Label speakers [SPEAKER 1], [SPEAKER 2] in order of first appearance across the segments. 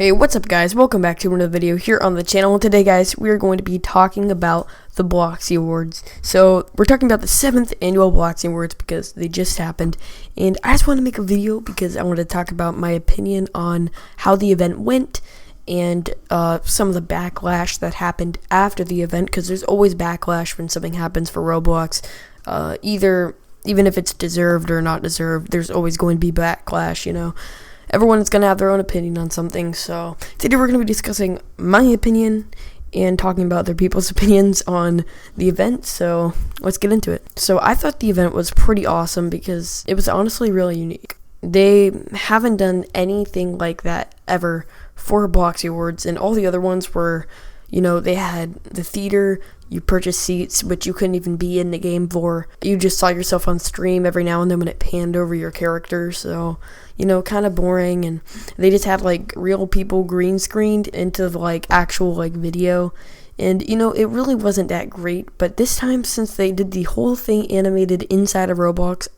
[SPEAKER 1] Hey, what's up guys? Welcome back to another video here on the channel. Today guys, we are going to be talking about the Bloxys Awards. So, we're talking about the 7th annual Bloxys Awards because they just happened. And I just want to make a video because I want to talk about my opinion on how the event went and some of the backlash that happened after the event, because there's always backlash when something happens for Roblox. Even if it's deserved or not deserved, there's always going to be backlash, you know. Everyone's going to have their own opinion on something, so today we're going to be discussing my opinion and talking about other people's opinions on the event, so let's get into it. So I thought the event was pretty awesome because it was honestly really unique. They haven't done anything like that ever for Bloxys Awards, and all the other ones were, you know, they had the theater, you purchased seats, which you couldn't even be in the game for. You just saw yourself on stream every now and then when it panned over your character, so, you know, kind of boring. And they just had, like, real people green screened into, like, actual, like, video. And, you know, it really wasn't that great, but this time, since they did the whole thing animated inside of Roblox,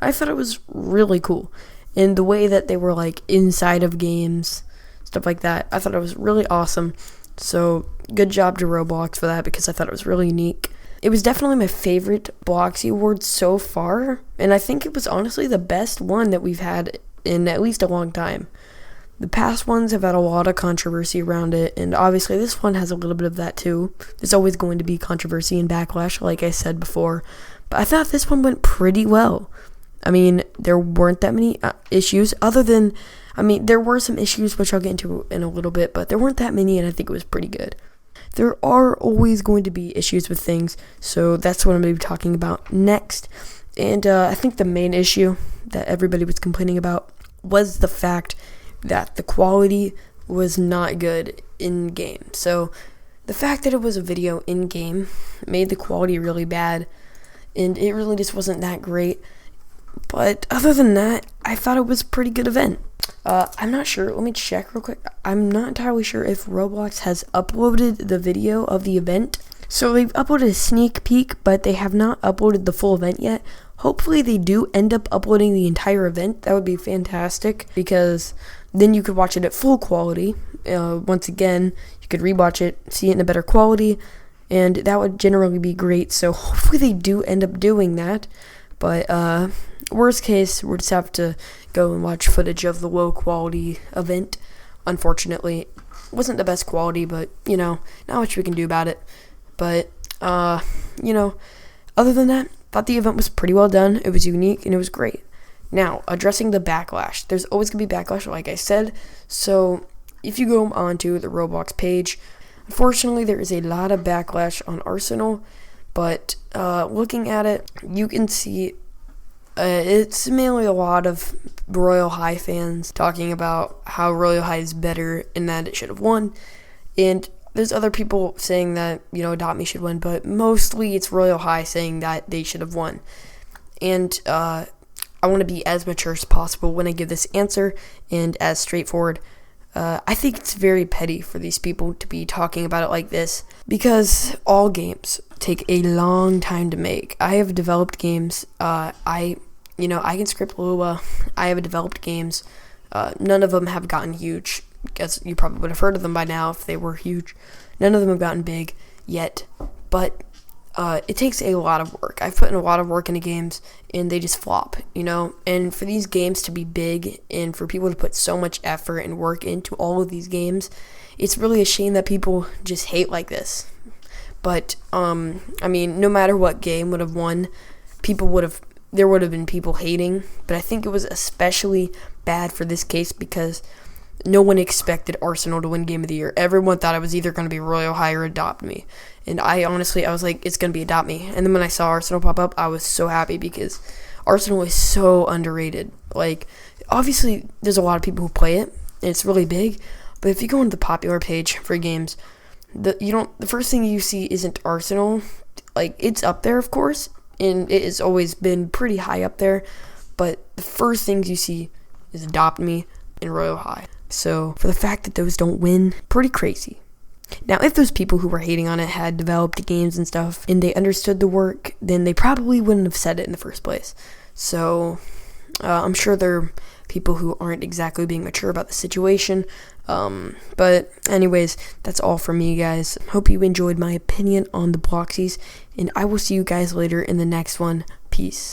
[SPEAKER 1] I thought it was really cool. And the way that they were, like, inside of games, stuff like that, I thought it was really awesome. So, good job to Roblox for that because I thought it was really unique. It was definitely my favorite Bloxys Award so far, and I think it was honestly the best one that we've had in at least a long time. The past ones have had a lot of controversy around it, and obviously this one has a little bit of that too. There's always going to be controversy and backlash, like I said before, but I thought this one went pretty well. I mean, there weren't that many issues other than... there were some issues, which I'll get into in a little bit, but there weren't that many, and I think it was pretty good. There are always going to be issues with things, so that's what I'm going to be talking about next. And I think the main issue that everybody was complaining about was the fact that the quality was not good in-game. So the fact that it was a video in-game made the quality really bad, and it really just wasn't that great. But other than that, I thought it was a pretty good event. I'm not sure. Let me check real quick. I'm not entirely sure if Roblox has uploaded the video of the event. So they've uploaded a sneak peek, but they have not uploaded the full event yet. Hopefully they do end up uploading the entire event. That would be fantastic because then you could watch it at full quality. Once again, you could rewatch it, see it in a better quality, and that would generally be great. So hopefully they do end up doing that. But worst case, we'll just have to go and watch footage of the low quality event. Unfortunately, it wasn't the best quality, but, you know, not much we can do about it. But, you know, other than that, thought the event was pretty well done. It was unique, and it was great. Now, addressing the backlash. There's always going to be backlash, like I said. So, if you go onto the Roblox page, unfortunately, there is a lot of backlash on Arsenal. But, looking at it, you can see it's mainly a lot of Royal High fans talking about how Royal High is better and that it should have won. And there's other people saying that, you know, Adopt Me should win, but mostly it's Royal High saying that they should have won. And I want to be as mature as possible when I give this answer and as straightforward. I think it's very petty for these people to be talking about it like this because all games take a long time to make. I have developed games. I can script Lua. I have developed games. None of them have gotten huge. Guess you probably would have heard of them by now if they were huge. None of them have gotten big yet, but it takes a lot of work. I've put in a lot of work into games, and they just flop, you know? And for these games to be big, and for people to put so much effort and work into all of these games, it's really a shame that people just hate like this. But, no matter what game would have won, there would have been people hating, but I think it was especially bad for this case because no one expected Arsenal to win Game of the Year. Everyone thought it was either going to be Royal High or Adopt Me. And I was like, it's going to be Adopt Me. And then when I saw Arsenal pop up, I was so happy because Arsenal is so underrated. Like, obviously, there's a lot of people who play it, and it's really big. But if you go into the popular page for games, the first thing you see isn't Arsenal. Like, it's up there, of course, and it has always been pretty high up there. But the first things you see is Adopt Me and Royal High. So, for the fact that those don't win, pretty crazy. Now, if those people who were hating on it had developed games and stuff, and they understood the work, then they probably wouldn't have said it in the first place. So, I'm sure there are people who aren't exactly being mature about the situation. But anyways, that's all from me, guys. Hope you enjoyed my opinion on the Bloxys, and I will see you guys later in the next one. Peace.